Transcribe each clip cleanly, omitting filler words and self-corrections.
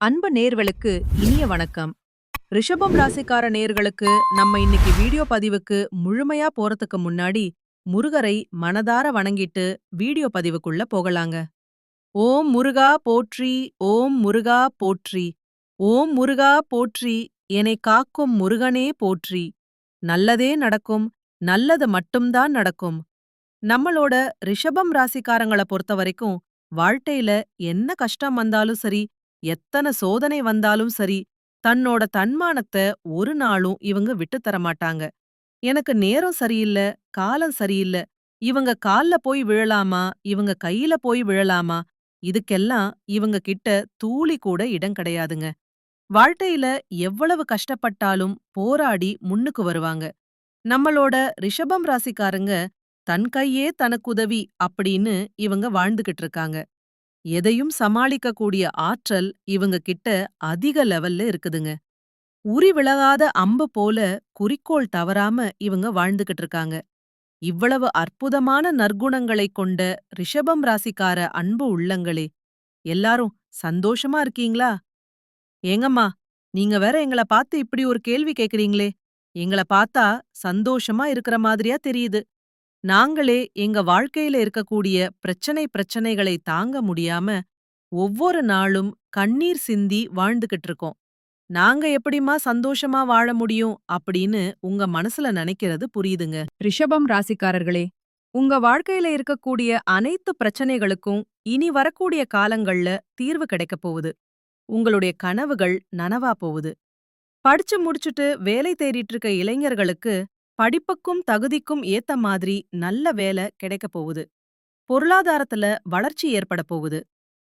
அன்பு நேர்களுக்கு இனிய வணக்கம். ரிஷபம் ராசிக்கார நேர்களுக்கு நம்ம இன்னைக்கு வீடியோ பதிவுக்கு முழுமையா போறதுக்கு முன்னாடி முருகரை மனதார வணங்கிட்டு வீடியோ பதிவுக்குள்ள போகலாங்க. ஓம் முருகா போற்றி, ஓம் முருகா போற்றி, ஓம் முருகா போற்றி, என்னை காக்கும் முருகனே போற்றி. நல்லதே நடக்கும், நல்லது மட்டும்தான் நடக்கும். நம்மளோட ரிஷபம் ராசிக்காரங்கள பொறுத்த வரைக்கும் வாழ்க்கையில என்ன கஷ்டம் வந்தாலும் சரி, எத்தனை சோதனை வந்தாலும் சரி, தன்னோட தன்மானத்த ஒரு நாளும் இவங்க விட்டுத் தர மாட்டாங்க. எனக்கு நேரம் சரியில்ல, காலம் சரியில்ல, இவங்க கால்ல போய் விழலாமா, இவங்க கையில போய் விழலாமா, இதுக்கெல்லாம் இவங்க கிட்ட தூளி கூட இடம் கிடையாதுங்க. வாழ்க்கையில எவ்வளவு கஷ்டப்பட்டாலும் போராடி முன்னுக்கு வருவாங்க. நம்மளோட ரிஷபம் ராசிக்காரங்க தன் கையே தனக்குதவி அப்படின்னு இவங்க வாழ்ந்துகிட்டு இருக்காங்க. எதையும் சமாளிக்கக்கூடிய ஆற்றல் இவங்க கிட்ட அதிக லெவல்ல இருக்குதுங்க. உரி விலகாத அம்பு போல குறிக்கோள் தவறாம இவங்க வாழ்ந்துகிட்டு இருக்காங்க. இவ்வளவு அற்புதமான நற்குணங்களைக் கொண்ட ரிஷபம் ராசிக்கார அன்பு உள்ளங்களே, எல்லாரும் சந்தோஷமா இருக்கீங்களா? ஏங்கம்மா, நீங்க வேற எங்கள பார்த்து இப்படி ஒரு கேள்வி கேக்குறீங்களே, எங்கள பார்த்தா சந்தோஷமா இருக்கிற மாதிரியா தெரியுது. நாங்களே எங்க வாழ்க்கையில இருக்கக்கூடிய பிரச்சனைகளை தாங்க முடியாம ஒவ்வொரு நாளும் கண்ணீர் சிந்தி வாழ்ந்துகிட்டு இருக்கோம். நாங்க எப்படிம்மா சந்தோஷமா வாழ முடியும் அப்படின்னு உங்க மனசுல நினைக்கிறது புரியுதுங்க. ரிஷபம் ராசிக்காரர்களே, உங்க வாழ்க்கையில இருக்கக்கூடிய அனைத்து பிரச்சனைகளுக்கும் இனி வரக்கூடிய காலங்கள்ல தீர்வு கிடைக்கப் போகுது. உங்களுடைய கனவுகள் நனவா போகுது. படிச்சு முடிச்சுட்டு வேலை தேடிட்டு இருக்க இளைஞர்களுக்கு படிப்புக்கும் தகுதிக்கும் ஏத்த மாதிரி நல்ல வேலை கிடைக்கப் போகுது. பொருளாதாரத்துல வளர்ச்சி ஏற்பட போகுது.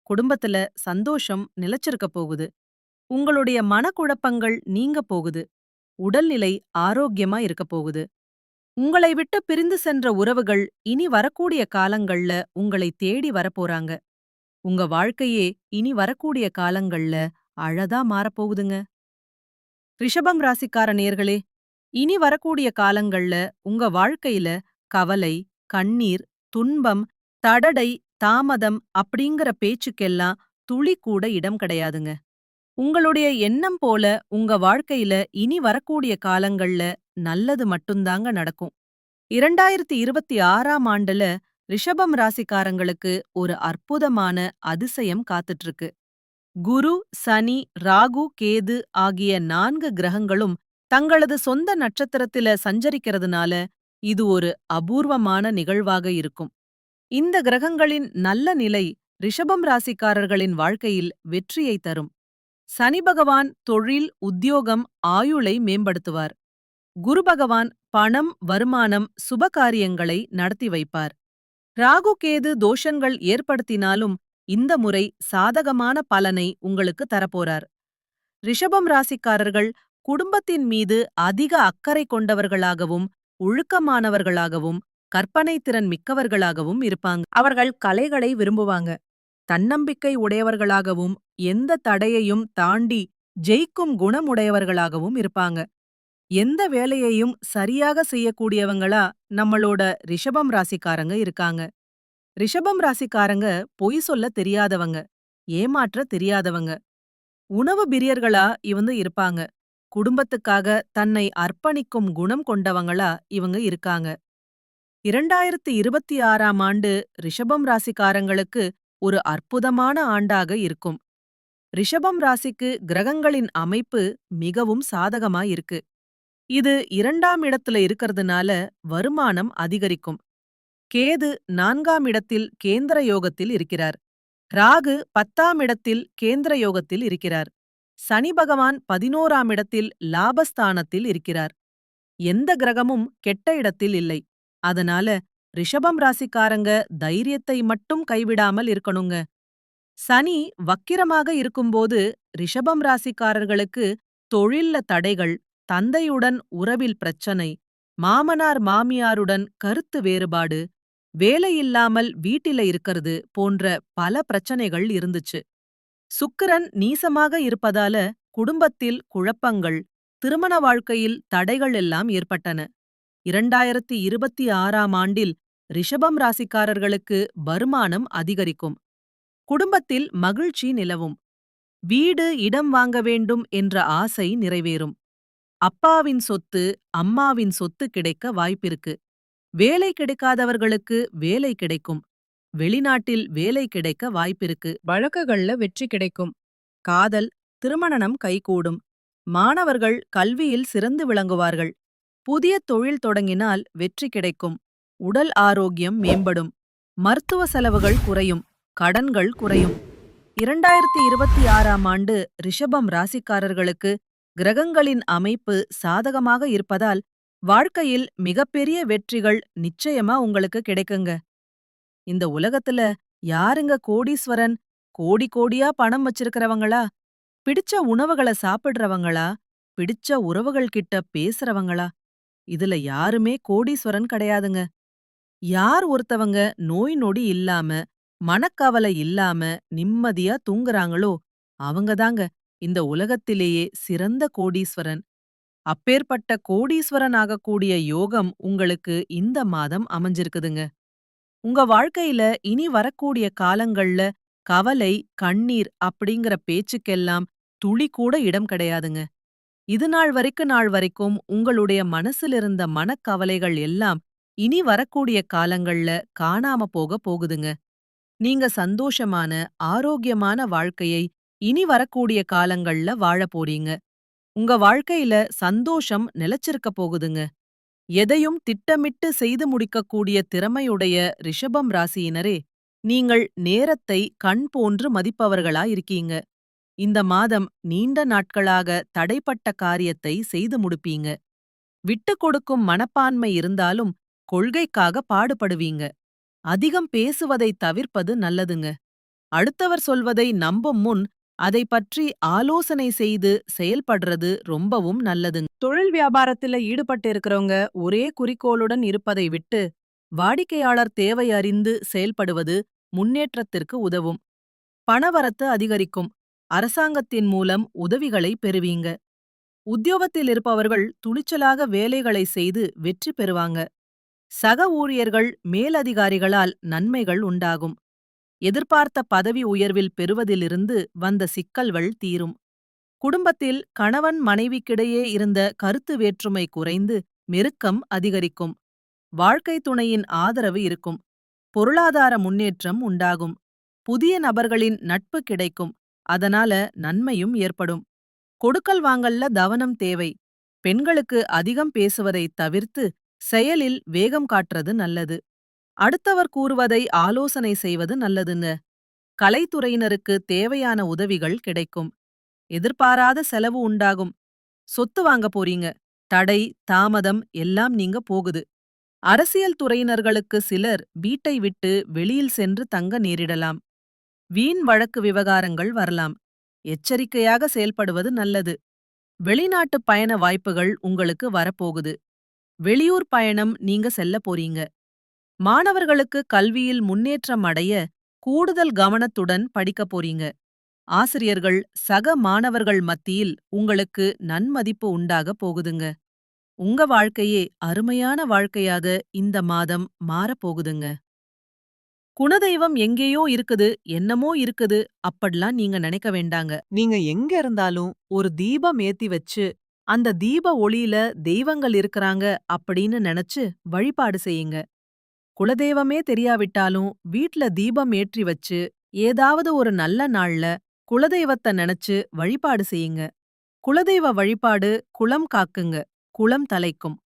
குடும்பத்துல சந்தோஷம் நிலைச்சிருக்க போகுது. உங்களுடைய மனக்குழப்பங்கள் நீங்க போகுது. உடல்நிலை ஆரோக்கியமா இருக்க போகுது. உங்களை விட்டு பிரிந்து சென்ற உறவுகள் இனி வரக்கூடிய காலங்கள்ல உங்களை தேடி வரப்போறாங்க. உங்க வாழ்க்கையே இனி வரக்கூடிய காலங்கள்ல அழகா மாறப்போகுதுங்க. ரிஷபம் ராசிக்கார நேர்களே, இனி வரக்கூடிய காலங்கள்ல உங்க வாழ்க்கையில கவலை, கண்ணீர், துன்பம், தடடை, தாமதம் அப்படிங்கிற பேச்சுக்கெல்லாம் துளி கூட இடம் கிடையாதுங்க. உங்களுடைய எண்ணம் போல உங்க வாழ்க்கையில இனி வரக்கூடிய காலங்கள்ல நல்லது மட்டும்தாங்க நடக்கும். 2026ஆம் ஆண்டுல ரிஷபம் ராசிக்காரங்களுக்கு ஒரு அற்புதமான அதிசயம் காத்துட்டு இருக்கு. குரு, சனி, ராகு, கேது ஆகிய 4 கிரகங்களும் தங்களது சொந்த நட்சத்திரத்தில சஞ்சரிக்கிறதுனால இது ஒரு அபூர்வமான நிகழ்வாக இருக்கும். இந்த கிரகங்களின் நல்ல நிலை ரிஷபம் ராசிக்காரர்களின் வாழ்க்கையில் வெற்றியை தரும். சனி பகவான் தொழில், உத்தியோகம், ஆயுளை மேம்படுத்துவார். குரு பகவான் பணம், வருமானம், சுபகாரியங்களை நடத்தி வைப்பார். ராகு கேது தோஷங்கள் ஏற்படுத்தினாலும் இந்த முறை சாதகமான பலனை உங்களுக்கு தரப்போறார். ரிஷபம் ராசிக்காரர்கள் குடும்பத்தின் மீது அதிக அக்கறை கொண்டவர்களாகவும், ஒழுக்கமானவர்களாகவும், கற்பனை திறன் மிக்கவர்களாகவும் இருப்பாங்க. அவர்கள் கலைகளை விரும்புவாங்க. தன்னம்பிக்கை உடையவர்களாகவும், எந்த தடையையும் தாண்டி ஜெயிக்கும் குணமுடையவர்களாகவும் இருப்பாங்க. எந்த வேலையையும் சரியாக செய்யக்கூடியவங்களா நம்மளோட ரிஷபம் ராசிக்காரங்க இருக்காங்க. ரிஷபம் ராசிக்காரங்க பொய் சொல்ல தெரியாதவங்க, ஏமாற்ற தெரியாதவங்க, உணவு பிரியர்களா இவங்க இருப்பாங்க. குடும்பத்துக்காக தன்னை அர்ப்பணிக்கும் குணம் கொண்டவங்களா இவங்க இருக்காங்க. 2026ஆம் ஆண்டு ரிஷபம் ராசிக்காரங்களுக்கு ஒரு அற்புதமான ஆண்டாக இருக்கும். ரிஷபம் ராசிக்கு கிரகங்களின் அமைப்பு மிகவும் சாதகமா இருக்கு. இது 2ஆம் இடத்துல இருக்கறதுனால வருமானம் அதிகரிக்கும். கேது 4ஆம் இடத்தில் கேந்திர யோகத்தில் இருக்கிறார். ராகு 10ஆம் இடத்தில் கேந்திர யோகத்தில் இருக்கிறார். சனி பகவான் 11ஆம் இடத்தில் லாபஸ்தானத்தில் இருக்கிறார். எந்த கிரகமும் கெட்ட இடத்தில் இல்லை. அதனால ரிஷபம் ராசிக்காரங்க தைரியத்தை மட்டும் கைவிடாமல் இருக்கணுங்க. சனி வக்கிரமாக இருக்கும்போது ரிஷபம் ராசிக்காரர்களுக்கு தொழில்ல தடைகள், தந்தையுடன் உறவில் பிரச்சனை, மாமனார் மாமியாருடன் கருத்து வேறுபாடு, வேலையில்லாமல் வீட்டில இருக்கறது போன்ற பல பிரச்சனைகள் இருந்துச்சு. சுக்கிரன் நீசமாக இருப்பதால குடும்பத்தில் குழப்பங்கள், திருமண வாழ்க்கையில் தடைகள் எல்லாம் ஏற்பட்டன. 2026ஆம் ஆண்டில் ரிஷபம் ராசிக்காரர்களுக்கு வருமானம் அதிகரிக்கும். குடும்பத்தில் மகிழ்ச்சி நிலவும். வீடு, இடம் வாங்க வேண்டும் என்ற ஆசை நிறைவேறும். அப்பாவின் சொத்து, அம்மாவின் சொத்து கிடைக்க வாய்ப்பிருக்கு. வேலை கிடைக்காதவர்களுக்கு வேலை கிடைக்கும். வெளிநாட்டில் வேலை கிடைக்க வாய்ப்பிருக்கு. வழக்குகள்ல வெற்றி கிடைக்கும். காதல், திருமணம் கைகூடும். மாணவர்கள் கல்வியில் சிறந்து விளங்குவார்கள். புதிய தொழில் தொடங்கினால் வெற்றி கிடைக்கும். உடல் ஆரோக்கியம் மேம்படும். மருத்துவ செலவுகள் குறையும். கடன்கள் குறையும். 2026ஆம் ஆண்டு ரிஷபம் ராசிக்காரர்களுக்கு கிரகங்களின் அமைப்பு சாதகமாக இருப்பதால் வாழ்க்கையில் மிகப்பெரிய வெற்றிகள் நிச்சயமா உங்களுக்கு கிடைக்குங்க. இந்த உலகத்துல யாருங்க கோடீஸ்வரன்? கோடி கோடியா பணம் வச்சிருக்கிறவங்களா? பிடிச்ச உணவுகள சாப்பிடுறவங்களா? பிடிச்ச உறவுகள் கிட்ட பேசுறவங்களா? இதுல யாருமே கோடீஸ்வரன் கிடையாதுங்க. யார் ஒருத்தவங்க நோய் நொடி இல்லாம, மனக்கவலை இல்லாம நிம்மதியா தூங்குறாங்களோ அவங்கதாங்க இந்த உலகத்திலேயே சிறந்த கோடீஸ்வரன். அப்பேற்பட்ட கோடீஸ்வரன் ஆகக்கூடிய யோகம் உங்களுக்கு இந்த மாதம் அமைஞ்சிருக்குதுங்க. உங்க வாழ்க்கையில இனி வரக்கூடிய காலங்கள்ல கவலை, கண்ணீர் அப்படிங்கிற பேச்சுக்கெல்லாம் துளி கூட இடம் கிடையாதுங்க. இது நாள் வரைக்கும் உங்களுடைய மனசுல இருந்த மனக்கவலைகள் எல்லாம் இனி வரக்கூடிய காலங்கள்ல காணாம போகுதுங்க. நீங்க சந்தோஷமான, ஆரோக்கியமான வாழ்க்கையை இனி வரக்கூடிய காலங்கள்ல வாழப் போறீங்க. உங்க வாழ்க்கையில சந்தோஷம் நிலைச்சிருக்க போகுதுங்க. எதையும் திட்டமிட்டு செய்து முடிக்கக்கூடிய திறமையுடைய ரிஷபம் ராசியினரே, நீங்கள் நேரத்தை கண் போன்று மதிப்பவர்களாயிருக்கீங்க. இந்த மாதம் நீண்ட நாட்களாக தடைப்பட்ட காரியத்தை செய்து முடிப்பீங்க. விட்டுக் கொடுக்கும் மனப்பான்மை இருந்தாலும் கொள்கைக்காக பாடுபடுவீங்க. அதிகம் பேசுவதை தவிர்ப்பது நல்லதுங்க. அடுத்தவர் சொல்வதை நம்பும் முன் அதை பற்றி ஆலோசனை செய்து செயல்படுறது ரொம்பவும் நல்லதுங்க. தொழில் வியாபாரத்துல ஈடுபட்டு இருக்கிறவங்க ஒரே குறிக்கோளுடன் இருப்பதை விட்டு வாடிக்கையாளர் தேவை அறிந்து செயல்படுவது முன்னேற்றத்திற்கு உதவும். பணவரத்து அதிகரிக்கும். அரசாங்கத்தின் மூலம் உதவிகளை பெறுவீங்க. உத்தியோகத்தில் இருப்பவர்கள் துணிச்சலாக வேலைகளை செய்து வெற்றி பெறுவாங்க. சக ஊழியர்கள், மேலதிகாரிகளால் நன்மைகள் உண்டாகும். எதிர்பார்த்த பதவி உயர்வில் பெறுவதிலிருந்து வந்த சிக்கல்கள் தீரும். குடும்பத்தில் கணவன் மனைவிக்கிடையே இருந்த கருத்து வேற்றுமை குறைந்து நெருக்கம் அதிகரிக்கும். வாழ்க்கை துணையின் ஆதரவு இருக்கும். பொருளாதார முன்னேற்றம் உண்டாகும். புதிய நபர்களின் நட்பு கிடைக்கும். அதனால நன்மையும் ஏற்படும். கொடுக்கல் வாங்கல்ல கவனம் தேவை. பெண்களுக்கு அதிகம் பேசுவதை தவிர்த்து செயலில் வேகம் காட்டுறது நல்லது. அடுத்தவர் கூறுவதை ஆலோசனை செய்வது நல்லதுங்க. கலைத்துறையினருக்கு தேவையான உதவிகள் கிடைக்கும். எதிர்பாராத செலவு உண்டாகும். சொத்து வாங்க போறீங்க. தடை, தாமதம் எல்லாம் நீங்க போகுது. அரசியல் துறையினர்களுக்கு சிலர் வீட்டை விட்டு வெளியில் சென்று தங்க நேரிடலாம். வீண் வழக்கு விவகாரங்கள் வரலாம். எச்சரிக்கையாக செயல்படுவது நல்லது. வெளிநாட்டு பயண வாய்ப்புகள் உங்களுக்கு வரப்போகுது. வெளியூர் பயணம் நீங்க செல்ல போறீங்க. மாணவர்களுக்கு கல்வியில் முன்னேற்றம் அடைய கூடுதல் கவனத்துடன் படிக்கப் போறீங்க. ஆசிரியர்கள், சக மாணவர்கள் மத்தியில் உங்களுக்கு நன்மதிப்பு உண்டாகப் போகுதுங்க. உங்க வாழ்க்கையே அருமையான வாழ்க்கையாக இந்த மாதம் மாறப்போகுதுங்க. குலதெய்வம் எங்கேயோ இருக்குது, என்னமோ இருக்குது அப்படிலாம் நீங்க நினைக்க வேண்டாங்க. நீங்க எங்க இருந்தாலும் ஒரு தீபம் ஏத்தி வச்சு அந்த தீப ஒளியில தெய்வங்கள் இருக்கறாங்க அப்படின்னு நினைச்சு வழிபாடு செய்யுங்க. குலதெய்வமே தெரியாவிட்டாலும் வீட்ல தீபம் ஏற்றி வச்சு ஏதாவது ஒரு நல்ல நாள்ல குலதெய்வத்த நினைச்சு வழிபாடு செய்யுங்க. குலதெய்வ வழிபாடு குலம் காக்குங்க, குலம் தலைக்கும்.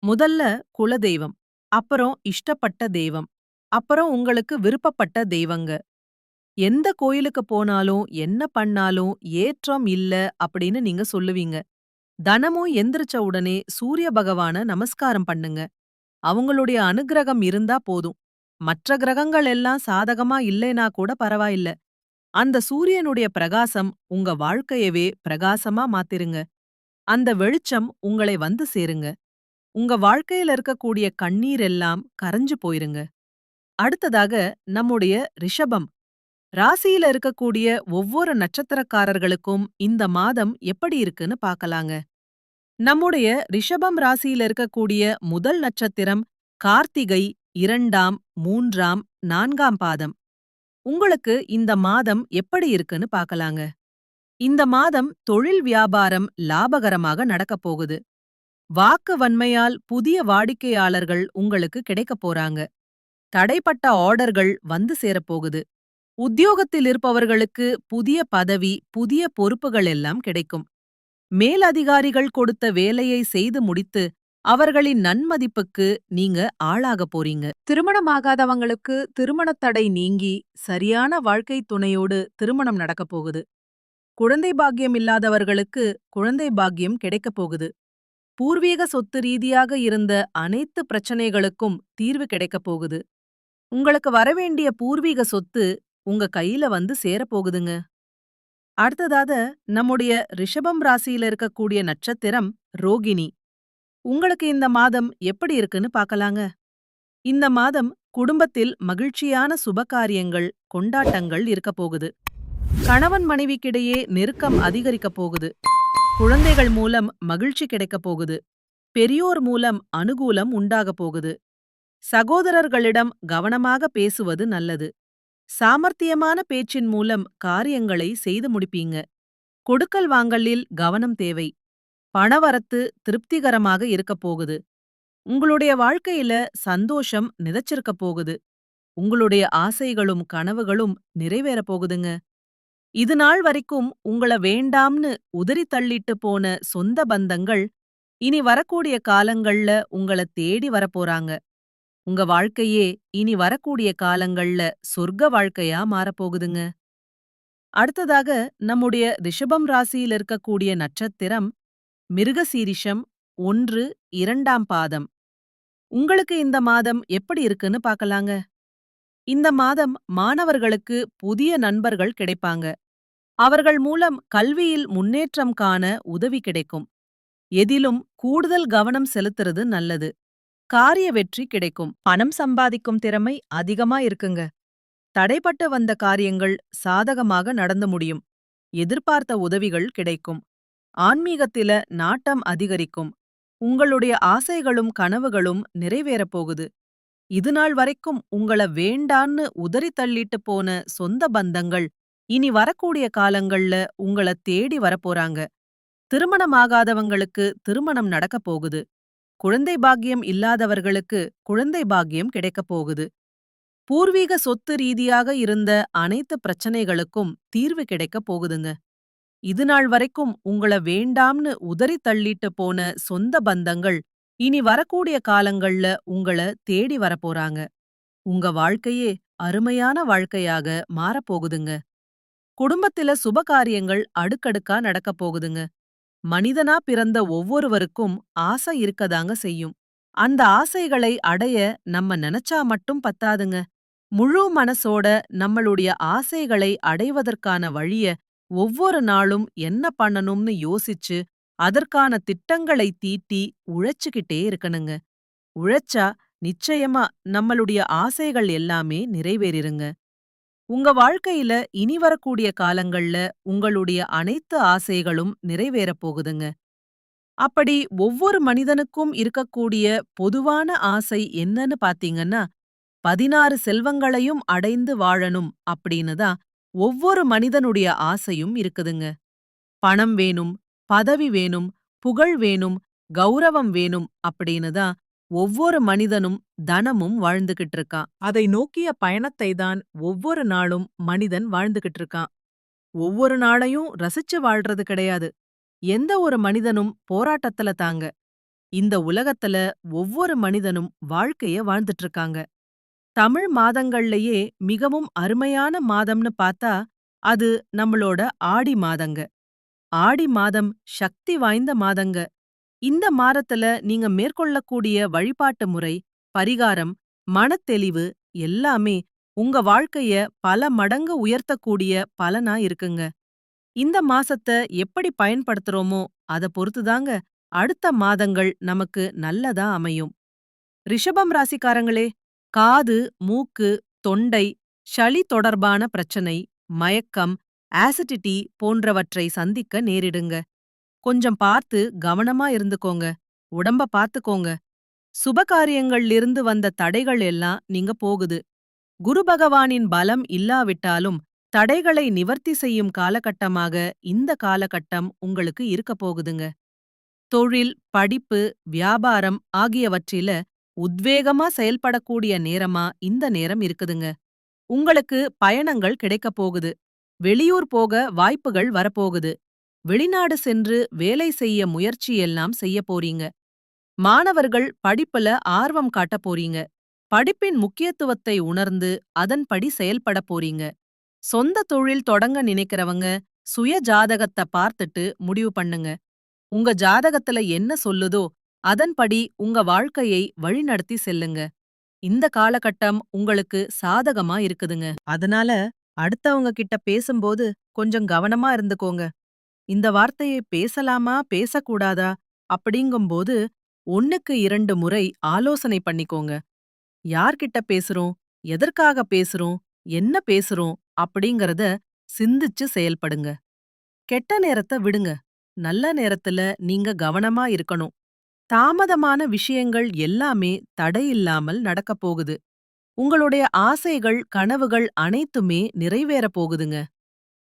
முதல்ல குலதெய்வம், அப்புறம் இஷ்டப்பட்ட தெய்வம், அப்புறம் உங்களுக்கு விருப்பப்பட்ட தெய்வங்க. எந்த கோயிலுக்கு போனாலும் என்ன பண்ணாலும் ஏற்றம் இல்ல அப்படின்னு நீங்க சொல்லுவீங்க. தினமும் எந்திரிச்ச உடனே சூரிய பகவான நமஸ்காரம் பண்ணுங்க. அவங்களுடைய அனுக்கிரகம் இருந்தா போதும். மற்ற கிரகங்கள் எல்லாம் சாதகமா இல்லைனா கூட பரவாயில்ல. அந்த சூரியனுடைய பிரகாசம் உங்க வாழ்க்கையவே பிரகாசமா மாத்திருங்க. அந்த வெளிச்சம் உங்களை வந்து சேருங்க. உங்க வாழ்க்கையில இருக்கக்கூடிய கண்ணீர் எல்லாம் கரைஞ்சு போயிருங்க. அடுத்ததாக நம்முடைய ரிஷபம் ராசியில இருக்கக்கூடிய ஒவ்வொரு நட்சத்திரக்காரர்களுக்கும் இந்த மாதம் எப்படி இருக்குன்னு பார்க்கலாங்க. நம்முடைய ரிஷபம் ராசியில இருக்கக்கூடிய முதல் நட்சத்திரம் கார்த்திகை, 2ஆம், 3ஆம், 4ஆம் பாதம். உங்களுக்கு இந்த மாதம் எப்படி இருக்குன்னு பார்க்கலாங்க. இந்த மாதம் தொழில் வியாபாரம் லாபகரமாக நடக்கப் போகுது. வாக்கு வன்மையால் புதிய வாடிக்கையாளர்கள் உங்களுக்கு கிடைக்கப் போறாங்க. தடைப்பட்ட ஆர்டர்கள் வந்து சேரப்போகுது. உத்தியோகத்தில் இருப்பவர்களுக்கு புதிய பதவி, புதிய பொறுப்புகள் எல்லாம் கிடைக்கும். மேலதிகாரிகள் கொடுத்த வேலையை செய்து முடித்து அவர்களின் நன்மதிப்புக்கு நீங்க ஆளாகப் போறீங்க. திருமணமாகாதவங்களுக்கு திருமணத் தடை நீங்கி சரியான வாழ்க்கை துணையோடு திருமணம் நடக்கப் போகுது. குழந்தை பாக்கியம் இல்லாதவர்களுக்கு குழந்தை பாக்கியம் கிடைக்கப் போகுது. பூர்வீக சொத்து ரீதியாக இருந்த அனைத்து பிரச்சனைகளுக்கும் தீர்வு கிடைக்கப் போகுது. உங்களுக்கு வரவேண்டிய பூர்வீக சொத்து உங்க கையில வந்து சேரப்போகுதுங்க. அடுத்ததாக நம்முடைய ரிஷபம் ராசியில இருக்கக்கூடிய நட்சத்திரம் ரோகிணி. உங்களுக்கு இந்த மாதம் எப்படி இருக்குன்னு பார்க்கலாங்க. இந்த மாதம் குடும்பத்தில் மகிழ்ச்சியான சுபகாரியங்கள், கொண்டாட்டங்கள் இருக்கப் போகுது. கணவன் மனைவிக்கிடையே நெருக்கம் அதிகரிக்கப் போகுது. குழந்தைகள் மூலம் மகிழ்ச்சி கிடைக்கப் போகுது. பெரியோர் மூலம் அனுகூலம் உண்டாகப் போகுது. சகோதரர்களிடம் கவனமாக பேசுவது நல்லது. சாமர்த்தியமான பேச்சின் மூலம் காரியங்களை செய்து முடிப்பீங்க. கொடுக்கல் வாங்கலில் கவனம் தேவை. பணவரத்து திருப்திகரமாக இருக்கப் போகுது. உங்களுடைய வாழ்க்கையில சந்தோஷம் நிலைச்சிருக்கப் போகுது. உங்களுடைய ஆசைகளும் கனவுகளும் நிறைவேறப் போகுதுங்க. இது நாள் வரைக்கும் உங்கள வேண்டாம்னு உதறி தள்ளிட்டு போன சொந்த பந்தங்கள் இனி வரக்கூடிய காலங்கள்ல உங்கள தேடி வரப்போறாங்க. உங்க வாழ்க்கையே இனி வரக்கூடிய காலங்கள்ல சொர்க்க வாழ்க்கையா மாறப்போகுதுங்க. அடுத்ததாக நம்முடைய ரிஷபம் ராசியில் இருக்கக்கூடிய நட்சத்திரம் மிருகசீரிஷம் 1, 2ஆம் பாதம். உங்களுக்கு இந்த மாதம் எப்படி இருக்குன்னு பார்க்கலாங்க. இந்த மாதம் மாணவர்களுக்கு புதிய நண்பர்கள் கிடைப்பாங்க. அவர்கள் மூலம் கல்வியில் முன்னேற்றம் காண உதவி கிடைக்கும். எதிலும் கூடுதல் கவனம் செலுத்துறது நல்லது. காரிய வெற்றி கிடைக்கும். பணம் சம்பாதிக்கும் திறமை அதிகமா இருக்குங்க. தடைப்பட்டு வந்த காரியங்கள் சாதகமாக நடந்து முடியும். எதிர்பார்த்த உதவிகள் கிடைக்கும். ஆன்மீகத்தில நாட்டம் அதிகரிக்கும். உங்களுடைய ஆசைகளும் கனவுகளும் நிறைவேறப் போகுது. இதுநாள் வரைக்கும் உங்கள வேண்டான்னு உதறி தள்ளிட்டு போன சொந்த பந்தங்கள் இனி வரக்கூடிய காலங்கள்ல உங்கள தேடி வரப்போறாங்க. திருமணமாகாதவங்களுக்கு திருமணம் நடக்கப் போகுது. குழந்தை பாக்கியம் இல்லாதவர்களுக்கு குழந்தை பாக்கியம் கிடைக்கப் போகுது. பூர்வீக சொத்து ரீதியாக இருந்த அனைத்து பிரச்சனைகளுக்கும் தீர்வு கிடைக்கப் போகுதுங்க. இதுநாள் வரைக்கும் உங்கள வேண்டாம்னு உதறி தள்ளிட்டு போன சொந்த பந்தங்கள் இனி வரக்கூடிய காலங்கள்ல உங்கள தேடி வரப்போறாங்க. உங்க வாழ்க்கையே அருமையான வாழ்க்கையாக மாறப்போகுதுங்க. குடும்பத்தில சுபகாரியங்கள் அடுக்கடுக்கா நடக்கப் போகுதுங்க. மனிதனா பிறந்த ஒவ்வொருவருக்கும் ஆசை இருக்கதாங்க செய்யும். அந்த ஆசைகளை அடைய நம்ம நினைச்சா மட்டும் பத்தாதுங்க. முழு மனசோட நம்மளுடைய ஆசைகளை அடைவதற்கான வழிய ஒவ்வொரு நாளும் என்ன பண்ணணும்னு யோசிச்சு அதற்கான திட்டங்களை தீட்டி உழைச்சுக்கிட்டே இருக்கணுங்க. உழைச்சா நிச்சயமா நம்மளுடைய ஆசைகள் எல்லாமே நிறைவேறிருங்க. உங்க வாழ்க்கையில இனி வரக்கூடிய காலங்கள்ல உங்களுடைய அனைத்து ஆசைகளும் நிறைவேறப் போகுதுங்க. அப்படி ஒவ்வொரு மனிதனுக்கும் இருக்கக்கூடிய பொதுவான ஆசை என்னன்னு பாத்தீங்கன்னா, 16 செல்வங்களையும் அடைந்து வாழணும் அப்படின்னு தான் ஒவ்வொரு மனிதனுடைய ஆசையும் இருக்குதுங்க. பணம் வேணும், பதவி வேணும், புகழ் வேணும், கௌரவம் வேணும் அப்படின்னு தான் ஒவ்வொரு மனிதனும் தனமும் வாழ்ந்துகிட்டு இருக்கான். அதை நோக்கிய பயணத்தை தான் ஒவ்வொரு நாளும் மனிதன் வாழ்ந்துகிட்டு இருக்கான். ஒவ்வொரு நாளையும் ரசிச்சு வாழ்றது கிடையாது. எந்த ஒரு மனிதனும் போராட்டத்துல தாங்க. இந்த உலகத்துல ஒவ்வொரு மனிதனும் வாழ்க்கைய வாழ்ந்துட்டு இருக்காங்க. தமிழ் மாதங்கள்லயே மிகவும் அருமையான மாதம்னு பார்த்தா அது நம்மளோட ஆடி மாதங்க. ஆடி மாதம் சக்தி வாய்ந்த மாதங்க. இந்த மாதத்துல நீங்க மேற்கொள்ளக்கூடிய வழிபாட்டு முறை, பரிகாரம், மனத்தெளிவு எல்லாமே உங்க வாழ்க்கைய பல மடங்கு உயர்த்தக்கூடிய பலனா இருக்குங்க. இந்த மாசத்த எப்படி பயன்படுத்துறோமோ அத பொறுத்துதாங்க அடுத்த மாதங்கள் நமக்கு நல்லதா அமையும். ரிஷபம் ராசிக்காரங்களே, காது, மூக்கு, தொண்டை, சளி தொடர்பான பிரச்சனை, மயக்கம், ஆசிடிட்டி போன்றவற்றை சந்திக்க நேரிடுங்க. கொஞ்சம் பார்த்து கவனமா இருந்துக்கோங்க. உடம்ப பார்த்துக்கோங்க. சுபகாரியங்கள்லிருந்து வந்த தடைகள் எல்லாம் நீங்க போகுது. குரு பகவானின் பலம் இல்லாவிட்டாலும் தடைகளை நிவர்த்தி செய்யும் காலகட்டமாக இந்த காலகட்டம் உங்களுக்கு இருக்கப் போகுதுங்க. தொழில், படிப்பு, வியாபாரம் ஆகியவற்றில உத்வேகமா செயல்படக்கூடிய நேரமா இந்த நேரம் இருக்குதுங்க. உங்களுக்கு பயணங்கள் கிடைக்கப் போகுது. வெளியூர் போக வாய்ப்புகள் வரப்போகுது. வெளிநாடு சென்று வேலை செய்ய முயற்சி எல்லாம் செய்யப் போறீங்க. மாணவர்கள் படிப்புல ஆர்வம் காட்டப் போறீங்க. படிப்பின் முக்கியத்துவத்தை உணர்ந்து அதன்படி செயல்படப் போறீங்க. சொந்த தொழில் தொடங்க நினைக்கிறவங்க சுய ஜாதகத்த பார்த்துட்டு முடிவு பண்ணுங்க. உங்க ஜாதகத்துல என்ன சொல்லுதோ அதன்படி உங்க வாழ்க்கையை வழிநடத்தி செல்லுங்க. இந்த காலகட்டம் உங்களுக்கு சாதகமா இருக்குதுங்க. அதனால அடுத்தவங்க கிட்ட பேசும்போது கொஞ்சம் கவனமா இருந்துக்கோங்க. இந்த வார்த்தையை பேசலாமா பேசக்கூடாதா அப்படிங்கும்போது 1க்கு 2 முறை ஆலோசனை பண்ணிக்கோங்க. யார்கிட்ட பேசுறோம், எதற்காக பேசுறோம், என்ன பேசுறோம் அப்படிங்கறத சிந்திச்சு செயல்படுங்க. கெட்ட நேரத்த விடுங்க. நல்ல நேரத்துல நீங்க கவனமா இருக்கணும். தாமதமான விஷயங்கள் எல்லாமே தடையில்லாமல் நடக்கப் போகுது. உங்களுடைய ஆசைகள், கனவுகள் அனைத்துமே நிறைவேறப் போகுதுங்க.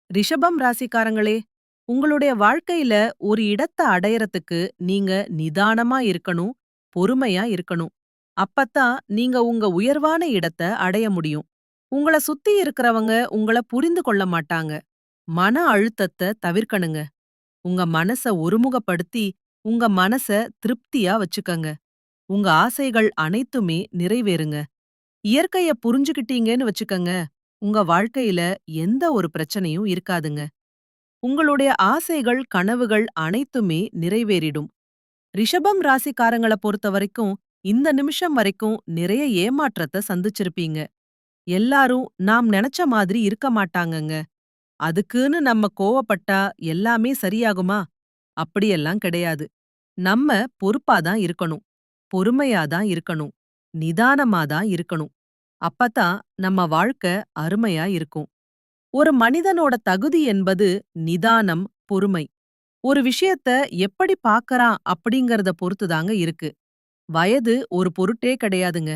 ரிஷபம் ராசிக்காரங்களே, உங்களுடைய வாழ்க்கையில ஒரு இடத்த அடையறதுக்கு நீங்க நிதானமா இருக்கணும், பொறுமையா இருக்கணும். அப்பத்தான் நீங்க உங்க உயர்வான இடத்த அடைய முடியும். உங்கள சுத்தி இருக்கிறவங்க உங்கள புரிந்து கொள்ள மாட்டாங்க. மன அழுத்தத்த தவிர்க்கணுங்க. உங்க மனச ஒருமுகப்படுத்தி, உங்க மனச திருப்தியா வச்சுக்கங்க. உங்க ஆசைகள் அனைத்துமே நிறைவேறுங்க. இயற்கைய புரிஞ்சுக்கிட்டீங்கன்னு வச்சுக்கங்க, உங்க வாழ்க்கையில எந்த ஒரு பிரச்சனையும் இருக்காதுங்க. உங்களுடைய ஆசைகள், கனவுகள் அனைத்துமே நிறைவேறிடும். ரிஷபம் ராசிக்காரங்கள பொறுத்தவரைக்கும், இந்த நிமிஷம் வரைக்கும் நிறைய ஏமாற்றத்த சந்திச்சிருப்பீங்க. எல்லாரும் நாம் நெனச்ச மாதிரி இருக்க மாட்டாங்கங்க. அதுக்குன்னு நம்ம கோவப்பட்டா எல்லாமே சரியாகுமா? அப்படியெல்லாம் கிடையாது. நம்ம பொறுப்பா தான் இருக்கணும். பொறுமையா தான் இருக்கணும். நிதானமா தான் இருக்கணும். அப்பதான் நம்ம வாழ்க்கை அருமையா இருக்கும். ஒரு மனிதனோட தகுதி என்பது நிதானம், பொறுமை. ஒரு விஷயத்த எப்படி பார்க்கறான் அப்படிங்கறத பொறுத்துதாங்க இருக்கு. வயது ஒரு பொருட்டே கிடையாதுங்க.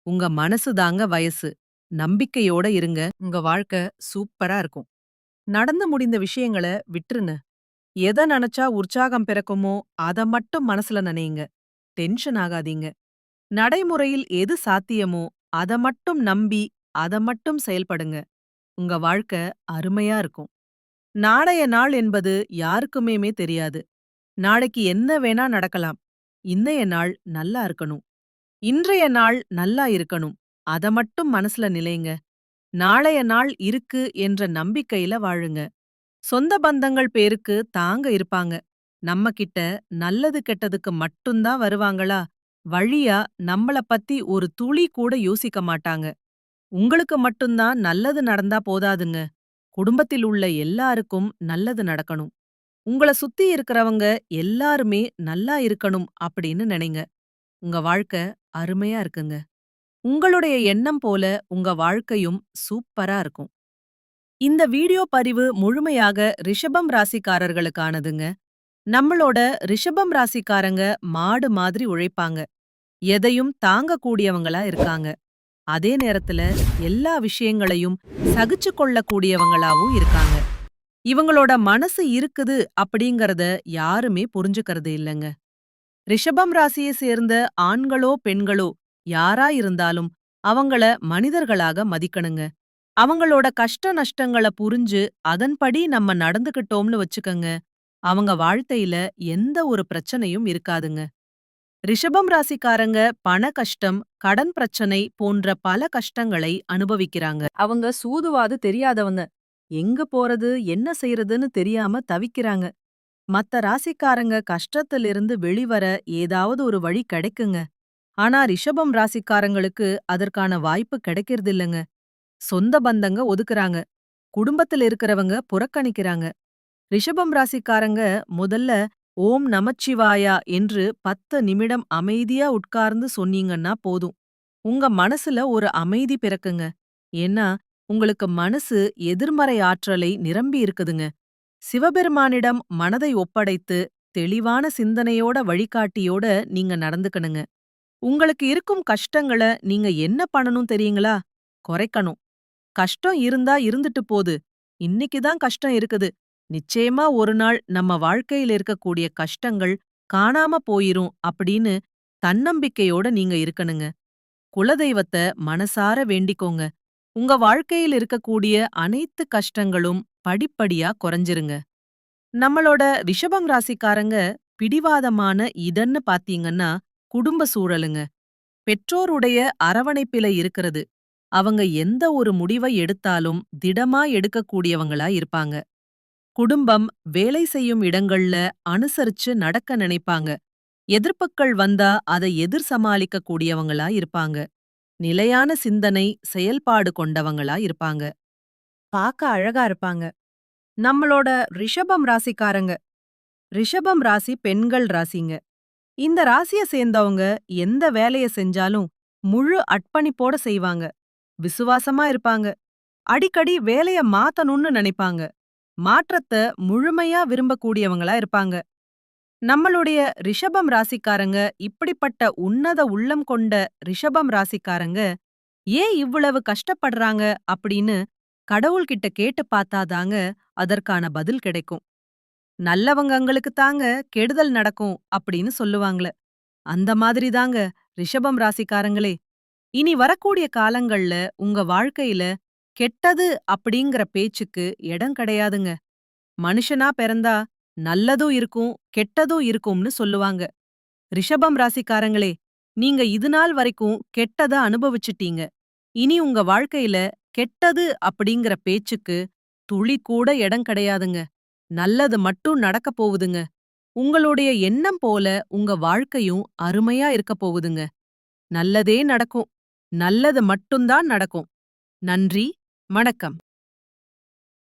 உங்க மனசு தாங்க வயசு. நம்பிக்கையோட இருங்க. உங்க வாழ்க்கை சூப்பரா இருக்கும். நடந்து முடிந்த விஷயங்கள விட்டுருங்க. எத நெனச்சா உற்சாகம் பிறக்குமோ அத மட்டும் மனசுல நெனையுங்க. டென்ஷன் ஆகாதீங்க. நடைமுறையில் எது சாத்தியமோ அத மட்டும் நம்பி அத மட்டும் செயல்படுங்க. உங்க வாழ்க்கை அருமையா இருக்கும். நாளைய நாள் என்பது யாருக்குமேமே தெரியாது. நாளைக்கு என்ன வேணா நடக்கலாம். இன்னைய நாள் நல்லா இருக்கணும். இன்றைய நாள் நல்லா இருக்கணும். அத மட்டும் மனசுல நிலைங்க. நாளைய நாள் இருக்கு என்ற நம்பிக்கையில வாழுங்க. சொந்த பந்தங்கள் பேருக்கு தாங்க இருப்பாங்க. நம்ம கிட்ட நல்லது கெட்டதுக்கு மட்டும்தான் வருவாங்களா? வழியா நம்மள பத்தி ஒரு துளி கூட யோசிக்க மாட்டாங்க. உங்களுக்கு மட்டும்தான் நல்லது நடந்தா போதாதுங்க. குடும்பத்தில் உள்ள எல்லாருக்கும் நல்லது நடக்கணும். உங்கள சுத்தி இருக்கிறவங்க எல்லாருமே நல்லா இருக்கணும் அப்படின்னு நினைங்க. உங்க வாழ்க்கை அருமையா இருக்குங்க. உங்களுடைய எண்ணம் போல உங்க வாழ்க்கையும் சூப்பரா இருக்கும். இந்த வீடியோ பதிவு முழுமையாக ரிஷபம் ராசிக்காரர்களுக்கானதுங்க. நம்மளோட ரிஷபம் ராசிக்காரங்க மாடு மாதிரி உழைப்பாங்க. எதையும் தாங்கக்கூடியவங்களா இருக்காங்க. அதே நேரத்துல எல்லா விஷயங்களையும் சகிச்சு கொள்ளக்கூடியவங்களாவும் இருக்காங்க. இவங்களோட மனசு இருக்குது அப்படிங்கறத யாருமே புரிஞ்சுக்கறது இல்லங்க. ரிஷபம் ராசியை சேர்ந்த ஆண்களோ பெண்களோ யாரா இருந்தாலும் அவங்கள மனிதர்களாக மதிக்கணுங்க. அவங்களோட கஷ்ட நஷ்டங்கள புரிஞ்சு அதன்படி நம்ம நடந்துக்கிட்டோம்னு வச்சுக்கங்க, அவங்க வாழ்க்கையில எந்த ஒரு பிரச்சனையும் இருக்காதுங்க. ரிஷபம் ராசிக்காரங்க பண கஷ்டம், கடன் பிரச்சனை போன்ற பல கஷ்டங்களை அனுபவிக்கிறாங்க. அவங்க சூதுவாது தெரியாதவங்க. எங்க போறது, என்ன செய்யறதுன்னு தெரியாம தவிக்கிறாங்க. மத்த ராசிக்காரங்க கஷ்டத்திலிருந்து வெளிவர ஏதாவது ஒரு வழி கிடைக்குங்க. ஆனா ரிஷபம் ராசிக்காரங்களுக்கு அதற்கான வாய்ப்பு கிடைக்கிறதில்லங்க. சொந்த பந்தங்க ஒதுக்குறாங்க. குடும்பத்துல இருக்கிறவங்க புறக்கணிக்கிறாங்க. ரிஷபம் ராசிக்காரங்க முதல்ல ஓம் நமச்சிவாயா என்று 10 நிமிடம் அமைதியா உட்கார்ந்து சொன்னீங்கன்னா போதும். உங்க மனசுல ஒரு அமைதி பிறக்குங்க. ஏன்னா உங்களுக்கு மனசு எதிர்மறை ஆற்றலை நிரம்பி இருக்குதுங்க. சிவபெருமானிடம் மனதை ஒப்படைத்து தெளிவான சிந்தனையோட வழிகாட்டியோட நீங்க நடந்துக்கணுங்க. உங்களுக்கு இருக்கும் கஷ்டங்கள நீங்க என்ன பண்ணணும் தெரியுங்களா? குறைக்கணும். கஷ்டம் இருந்தா இருந்துட்டு போது. இன்னைக்கு தான் கஷ்டம் இருக்குது. நிச்சயமா ஒரு நாள் நம்ம வாழ்க்கையில இருக்கக்கூடிய கஷ்டங்கள் காணாம போயிரும் அப்படின்னு தன்னம்பிக்கையோட நீங்க இருக்கணுங்க. குலதெய்வத்த மனசார வேண்டிக்கோங்க. உங்க வாழ்க்கையில் இருக்கக்கூடிய அனைத்து கஷ்டங்களும் படிப்படியா குறைஞ்சிருங்க. நம்மளோட ரிஷபம் ராசிக்காரங்க பிடிவாதமான இதன்னு பாத்தீங்கன்னா குடும்ப சூழலுங்க. பெற்றோருடைய அரவணைப்பில இருக்கிறது. அவங்க எந்த ஒரு முடிவை எடுத்தாலும் திடமா எடுக்கக்கூடியவங்களா இருப்பாங்க. குடும்பம், வேலை செய்யும் இடங்கள்ல அனுசரிச்சு நடக்க நினைப்பாங்க. எதிர்ப்புக்கள் வந்தா அதை எதிர் சமாளிக்க கூடியவங்களா இருப்பாங்க. நிலையான சிந்தனை, செயல்பாடு கொண்டவங்களா இருப்பாங்க. பாக்க அழகா இருப்பாங்க. நம்மளோட ரிஷபம் ராசிக்காரங்க. ரிஷபம் ராசி பெண்கள் ராசிங்க. இந்த ராசிய சேர்ந்தவங்க எந்த வேலைய செஞ்சாலும் முழு அர்ப்பணிப்போட செய்வாங்க. விசுவாசமா இருப்பாங்க. அடிக்கடி வேலைய மாத்தணும்னு நினைப்பாங்க. மாற்றத்த முழுமையா விரும்பக்கூடியவங்களா இருப்பாங்க. நம்மளுடைய ரிஷபம் ராசிக்காரங்க இப்படிப்பட்ட உன்னத உள்ளம் கொண்ட ரிஷபம் ராசிக்காரங்க ஏன் இவ்வளவு கஷ்டப்படுறாங்க அப்படின்னு கடவுள்கிட்ட கேட்டு பார்த்தாதாங்க அதற்கான பதில் கிடைக்கும். நல்லவங்களுக்கு தாங்க கெடுதல் நடக்கும் அப்படின்னு சொல்லுவாங்களே, அந்த மாதிரி தாங்க ரிஷபம் ராசிக்காரங்களே. இனி வரக்கூடிய காலங்கள்ல உங்க வாழ்க்கையில கெட்டது அப்படிங்கிற பேச்சுக்கு இடம் கிடையாதுங்க. மனுஷனா பிறந்தா நல்லதும் இருக்கும், கெட்டதும் இருக்கும்னு சொல்லுவாங்க. ரிஷபம் ராசிக்காரங்களே, நீங்க இதுநாள் வரைக்கும் கெட்டத அனுபவிச்சுட்டீங்க. இனி உங்க வாழ்க்கையில கெட்டது அப்படிங்கிற பேச்சுக்கு துளி கூட இடம் கிடையாதுங்க. நல்லது மட்டும் நடக்கப் போகுதுங்க. உங்களுடைய எண்ணம் போல உங்க வாழ்க்கையும் அருமையா இருக்கப் போகுதுங்க. நல்லதே நடக்கும். நல்லது மட்டும்தான் நடக்கும். நன்றி, வணக்கம்.